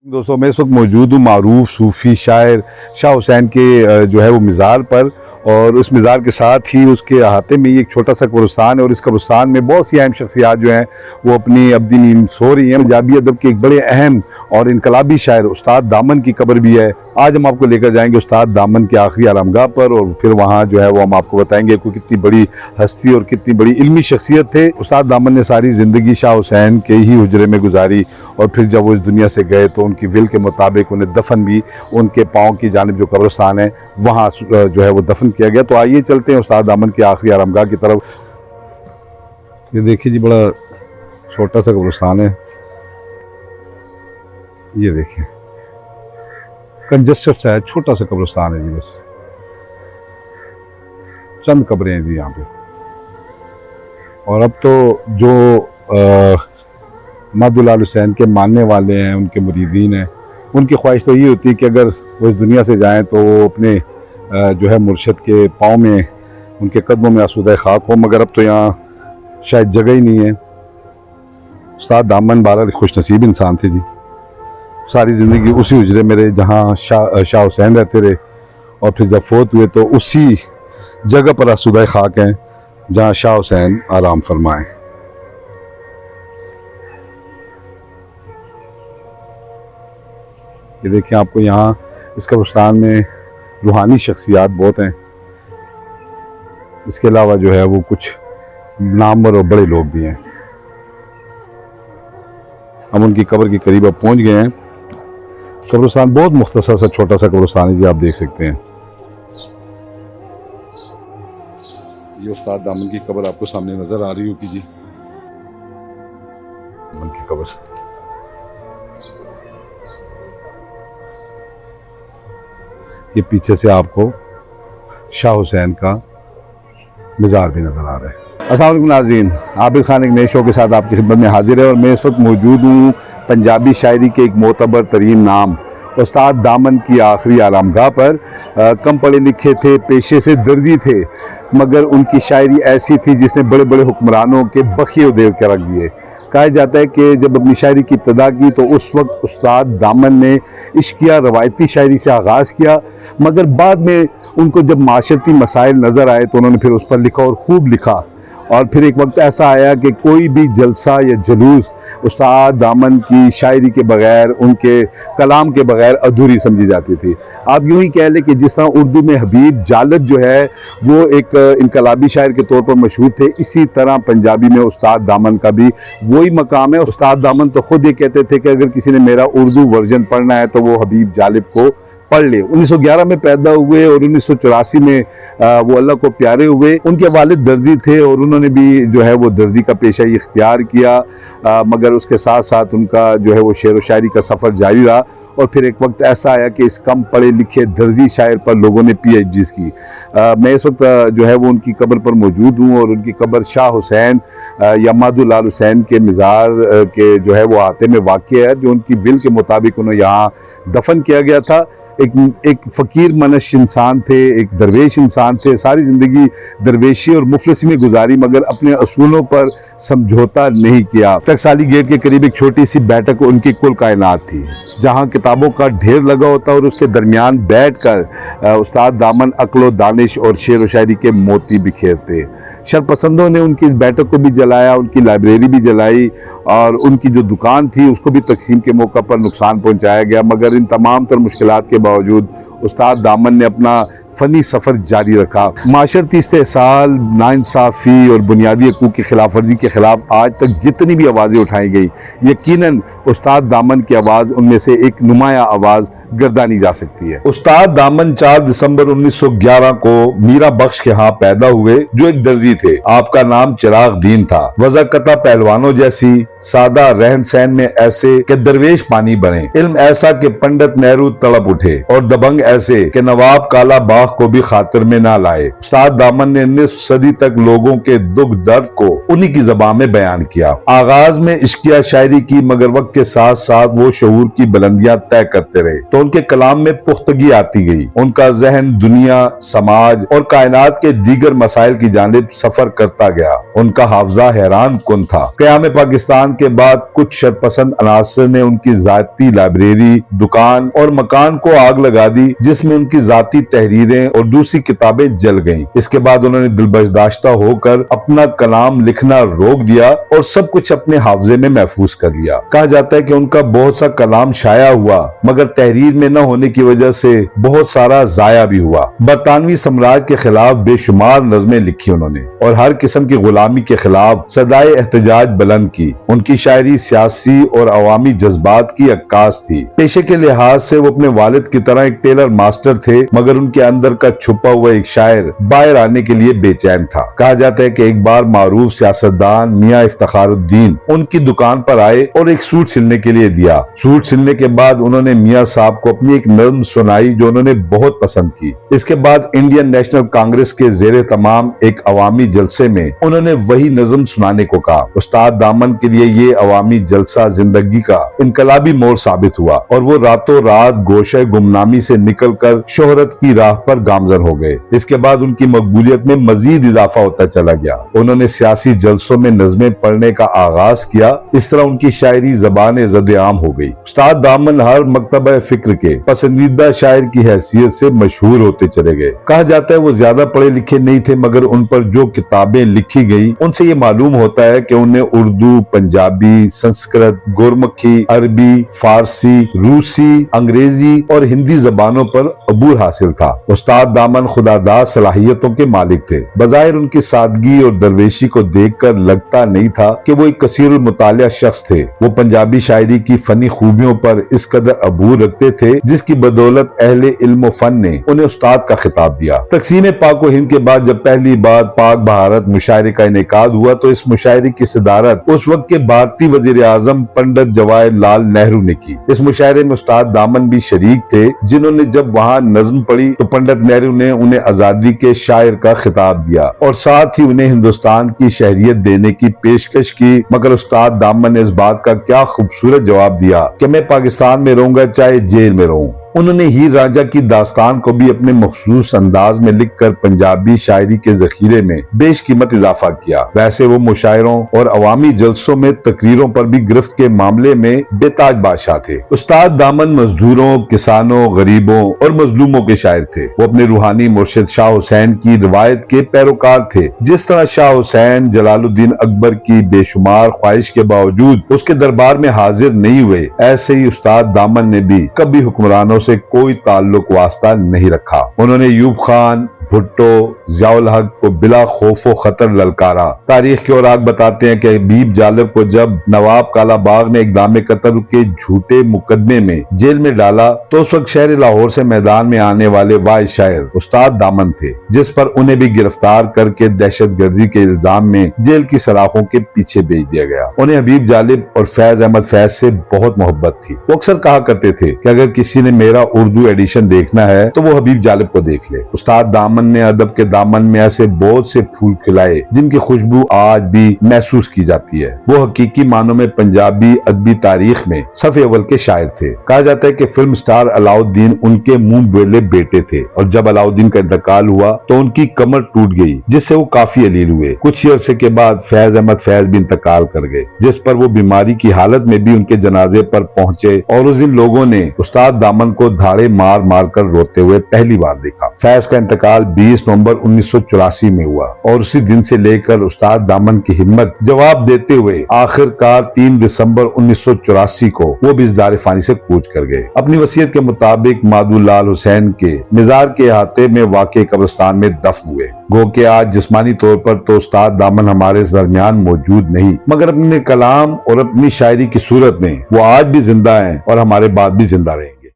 दोस्तों मैं इस वक्त मौजूद हूँ मारूफ सूफ़ी शायर शाह हुसैन के जो है वो मज़ार पर। और उस मज़ार के साथ ही उसके अहाते में ही एक छोटा सा कब्रिस्तान है और इस कब्रिस्तान में बहुत सी अहम शख्सियात जो हैं वो अपनी अब्दी नींद सो रही हैं। पंजाबी अदब के एक बड़े अहम और इनकलाबी शायर उस्ताद दामन की कब्र भी है। आज हम आपको लेकर जाएंगे उस्ताद दामन के आखिरी आरामगाह पर और फिर वहाँ जो है वो हम आपको बताएंगे कि कितनी बड़ी हस्ती और कितनी बड़ी इल्मी शख्सियत थे। उस्ताद दामन ने सारी ज़िंदगी शाह हुसैन के ही हुजरे में गुजारी और फिर जब वो इस दुनिया से गए तो उनकी विल के मुताबिक उन्हें दफन भी उनके पाँव की जानिब जो कब्रिस्तान है वहाँ जो है वो दफन किया गया। तो आइए चलते हैं उस्ताद दामन के आखिरी आरामगाह की तरफ। ये देखिए जी, बड़ा छोटा सा कब्रिस्तान है। ये देखिए कंजस्टेड सा है, छोटा सा कब्रिस्तान है जी, बस चंद कब्रें हैं जी यहाँ पे। और अब तो जो मदुलाल हुसैन के मानने वाले हैं, उनके मुरीदीन हैं, उनकी ख्वाहिश तो ये होती है कि अगर वो इस दुनिया से जाएं तो वो अपने जो है मुर्शिद के पाँव में, उनके कदमों में आसूदा खाक हो, मगर अब तो यहाँ शायद जगह ही नहीं है। उस्ताद दामन बहरहाल खुश नसीब इंसान थे जी। सारी ज़िंदगी उसी हुजरे में रहे जहाँ शाह हुसैन रहते रहे और फिर जब फोत हुए तो उसी जगह पर आसूदा खाक हैं जहाँ शाह हुसैन आराम फरमाएं। ये देखिए, आपको यहाँ इस कब्रिस्तान में रूहानी शख्सियात बहुत हैं। इसके अलावा जो है वो कुछ नामवर और बड़े लोग भी हैं। हम उनकी कब्र के करीब अब पहुँच गए हैं। कब्रिस्तान बहुत मुख्तसर सा छोटा सा कब्रिस्तान है जी, आप देख सकते हैं। ये उस्ताद दामन की कब्र आपको सामने नजर आ रही होगी जी, दामन की कब्र। ये पीछे से आपको शाह हुसैन का मज़ार भी नजर आ रहा है। अस्सलाम वालेकुम नाज़रीन, आबिद खान एक नए शो के साथ आपकी खिदमत में हाजिर है और मैं इस वक्त मौजूद हूँ पंजाबी शायरी के एक मोतबर तरीन नाम उस्ताद दामन की आखिरी आरामगाह पर। कम पढ़े लिखे थे, पेशे से दर्जी थे, मगर उनकी शायरी ऐसी थी जिसने बड़े बड़े हुक्मरानों के बखिए उदेर के रख दिए। कहा जाता है कि जब अपनी शायरी की इब्तदा की तो उस वक्त उस्ताद दामन ने इश्किया रवायती शायरी से आगाज़ किया, मगर बाद में उनको जब माशरती मसाइल नज़र आए तो उन्होंने फिर उस पर लिखा और ख़ूब लिखा। और फिर एक वक्त ऐसा आया कि कोई भी जलसा या जुलूस उस्ताद दामन की शायरी के बग़ैर, उनके कलाम के बग़ैर अधूरी समझी जाती थी। आप यूँ ही कह लें कि जिस तरह उर्दू में हबीब जालद जो है वो एक इनकलाबी शायर के तौर पर मशहूर थे, इसी तरह पंजाबी में उस्ताद दामन का भी वही मकाम है। उस्ताद दामन तो ख़ुद ये कहते थे कि अगर किसी ने मेरा उर्दू वर्जन पढ़ना है तो वो हबीब जालिब को पढ़ ले। 1911 में पैदा हुए और 1984 में वो अल्लाह को प्यारे हुए। उनके वालिद दर्जी थे और उन्होंने भी जो है वो दर्जी का पेशा ही इख्तियार किया, मगर उसके साथ साथ उनका जो है वो शेर व शायरी का सफ़र जारी रहा। और फिर एक वक्त ऐसा आया कि इस कम पढ़े लिखे दर्जी शायर पर लोगों ने PhDs की। मैं इस वक्त जो है वो उनकी कब्र पर मौजूद हूँ और उनकी कब्र शाह हुसैन या मदुलाल हुसैन के मज़ार के जो है वो अहाते में वाक़ है, जो उनकी विल के मुताबिक उन्हें यहाँ दफन किया गया था। एक फ़कीर मनश इंसान थे, एक दरवेश इंसान थे। सारी ज़िंदगी दरवेशी और मुफलिसी में गुजारी, मगर अपने असूलों पर समझौता नहीं किया। टकसाली गेट के करीब एक छोटी सी बैठक उनकी कुल कायनात थी, जहाँ किताबों का ढेर लगा होता और उसके दरमियान बैठकर उस्ताद दामन अक्ल दानिश और शेर व शायरी के मोती बिखेरते। शरपसंदों ने उनकी इस बैठक को भी जलाया, उनकी लाइब्रेरी भी जलाई और उनकी जो दुकान थी उसको भी तकसीम के मौका पर नुकसान पहुंचाया गया। मगर इन तमाम तर मुश्किलात के बावजूद उस्ताद दामन ने अपना फ़नी सफ़र जारी रखा। माशरती इस्तेहसाल, नाइंसाफ़ी और बुनियादी हकूक़ की खिलाफ वर्जी के ख़िलाफ़ आज तक जितनी भी आवाज़ें उठाई गई, यकीनन उस्ताद दामन की आवाज़ उनमें से एक नुमाया आवाज़ गर्दानी जा सकती है। उस्ताद दामन 4 दिसंबर 1911 को मीरा बख्श के यहाँ पैदा हुए, जो एक दर्जी थे। आपका नाम चिराग दीन था। वज़ाकता पहलवानों जैसी सादा रहन सहन में ऐसे कि दरवेश पानी बने, इल्म ऐसा कि पंडित नेहरू तड़प उठे और दबंग ऐसे कि नवाब काला बाग को भी खातिर में ना लाए। उस्ताद दामन ने निस्फ सदी तक लोगों के दुख दर्द को उन्हीं की ज़बान में बयान किया। आगाज में इश्किया शायरी की, मगर वक्त के साथ साथ वो शऊर की बुलंदियां तय करते रहे, तो उनके कलाम में पुख्तगी आती गई। उनका जहन दुनिया, समाज और कायनात के दीगर मसाइल की जानिब सफर करता गया। उनका हाफजा हैरान कुन था। क़याम पाकिस्तान के बाद कुछ शरपसंद अनासर ने उनकी जाती लाइब्रेरी, दुकान और मकान को आग लगा दी, जिसमें उनकी जाती तहरीरें और दूसरी किताबें जल गईं। इसके बाद उन्होंने दिलबर्दाश्ता होकर अपना कलाम लिखना रोक दिया और सब कुछ अपने हाफजे में महफूज कर लिया। कहा जाता है कि उनका बहुत सा कलाम शाया हुआ, मगर तहरीर में न होने की वजह से बहुत सारा जाया भी हुआ। बरतानवी साम्राज्य के खिलाफ बेशुमार नज़में लिखी उन्होंने और हर किस्म की गुलामी के खिलाफ सदाए एहतजाज बुलंद की। उनकी शायरी सियासी और अवामी जज्बात की अक्कास थी। पेशे के लिहाज से वो अपने वालिद की तरह एक टेलर मास्टर थे, मगर उनके अंदर का छुपा हुआ एक शायर बाहर आने के लिए बेचैन था। कहा जाता है कि एक बार मारूफ सियासतदान मियां इफ्तिखारुद्दीन उनकी दुकान पर आए और एक सूट सिलने के लिए दिया। सूट सिलने के बाद उन्होंने मियां साहब को अपनी एक नज़्म सुनाई जो उन्होंने बहुत पसंद की। इसके बाद इंडियन नेशनल कांग्रेस के जेरे तमाम एक अवामी जलसे में उन्होंने वही नज़्म सुनाने को कहा। उस्ताद दामन के लिए ये अवामी जलसा जिंदगी का इनकलाबी मोड़ साबित हुआ और वो रातों रात गोशे गुमनामी से निकलकर शोहरत की राह पर गामजन हो गए। इसके बाद उनकी मकबूलियत में मजीद इजाफा होता चला गया। उन्होंने सियासी जलसों में नज़में पढ़ने का आगाज किया। इस तरह उनकी शायरी ज़बान ज़द-ए-आम हो गई। उस्ताद दामन हर मकतबा फिक्र के पसंदीदा शायर की हैसियत से मशहूर होते चले गए। कहा जाता है वो ज्यादा पढ़े लिखे नहीं थे, मगर उन पर जो किताबें लिखी गई उनसे ये मालूम होता है कि उन्हें उर्दू, पंजाबी, संस्कृत, गुरमुखी, अरबी, फारसी, रूसी, अंग्रेजी और हिंदी जबानों पर अबूर हासिल था। उस्ताद दामन खुदादार सलाहियतों के मालिक थे। बज़ाहिर उनकी सादगी और दरवेशी को देखकर लगता नहीं था कि वो एक कसीरुल मुतालिया शख्स थे। वो पंजाबी शायरी की फनी खूबियों पर इस कदर अबूर रखते थे जिसकी बदौलत अहले इल्म फन ने उन्हें उस्ताद का खिताब दिया। तकसीम पाक व हिंद के बाद जब पहली बार पाक भारत मुशायरे का इनेकाद हुआ तो इस मुशायरे की सदारत उस वक्त के भारतीय वजीर आजम पंडित जवाहरलाल नेहरू ने की। इस मुशायरे में उस्ताद दामन भी शरीक थे, जिन्होंने जब वहाँ नज्म पढ़ी तो पंडित नेहरू ने उन्हें आजादी के शायर का खिताब दिया और साथ ही उन्हें हिंदुस्तान की शहरियत देने की पेशकश की। मगर उस्ताद दामन ने इस बात का क्या खूबसूरत जवाब दिया कि मैं पाकिस्तान में रहूंगा चाहे जेल में रहूं। उन्होंने हीर रांझा की दास्तान को भी अपने मखसूस अंदाज में लिखकर पंजाबी शायरी के जखीरे में बेशकीमत इजाफा किया। वैसे वो मुशायरों और अवामी जलसों में तकरीरों पर भी गिरफ्त के मामले में बेताज बादशाह थे। उस्ताद दामन मजदूरों, किसानों, गरीबों और मजलूमों के शायर थे। वो अपने रूहानी मुर्शिद शाह हुसैन की रिवायत के पैरोकार थे। जिस तरह शाह हुसैन जलालुद्दीन अकबर की बेशुमार ख्वाहिश के बावजूद उसके दरबार में हाजिर नहीं हुए, ऐसे ही उस्ताद दामन ने भी कभी हुक्मरानों से कोई ताल्लुक वास्ता नहीं रखा। उन्होंने यूब खान, भुट्टो, ज़ियाउल हक को बिला खौफ व खतर ललकारा। तारीख के और आग बताते हैं कि हबीब जालिब को जब नवाब कालाबाग ने इक़दाम कत्ल के झूठे मुकदमे में जेल में डाला तो उस वक्त शहर लाहौर से मैदान में आने वाले वाहिद शायर उस्ताद दामन थे, जिस पर उन्हें भी गिरफ्तार करके दहशतगर्दी के इल्जाम में जेल की सलाखों के पीछे भेज दिया गया। उन्हें हबीब जालिब और फैज अहमद फैज से बहुत मोहब्बत थी। वो अक्सर कहा करते थे कि अगर किसी ने मेरा उर्दू एडिशन देखना है तो वो हबीब जालिब को देख ले। उस्ताद दामन ने अदब के दामन में ऐसे बहुत से फूल खिलाए जिनकी खुशबू आज भी महसूस की जाती है। वो हकीकी मानों में पंजाबी अदबी तारीख में सफ़े अव्वल के शायर थे। कहा जाता है कि फिल्म स्टार अलाउद्दीन उनके मुंह बोले बेटे थे और जब अलाउद्दीन का इंतकाल हुआ तो उनकी कमर टूट गई, जिससे वो काफी अलील हुए। कुछ ही अरसे के बाद फैज अहमद फैज भी इंतकाल कर गए, जिस पर वो बीमारी की हालत में भी उनके जनाजे पर पहुंचे और उस दिन लोगों ने उस्ताद दामन को धाड़े मार मार कर रोते हुए पहली बार देखा। फैज का इंतकाल 20 नवंबर 1984 में हुआ और उसी दिन से लेकर उस्ताद दामन की हिम्मत जवाब देते हुए आखिरकार 3 दिसंबर 1984 को वो भी इस दारे फानी से कूच कर गए। अपनी वसीयत के मुताबिक मादुलाल हुसैन के मिजार के अहाते में वाक़े कब्रिस्तान में दफन हुए। गो के आज जिस्मानी तौर पर तो उस्ताद दामन हमारे दरमियान मौजूद नहीं, मगर अपने कलाम और अपनी शायरी की सूरत में वो आज भी जिंदा हैं और हमारे बाद भी जिंदा रहेंगे।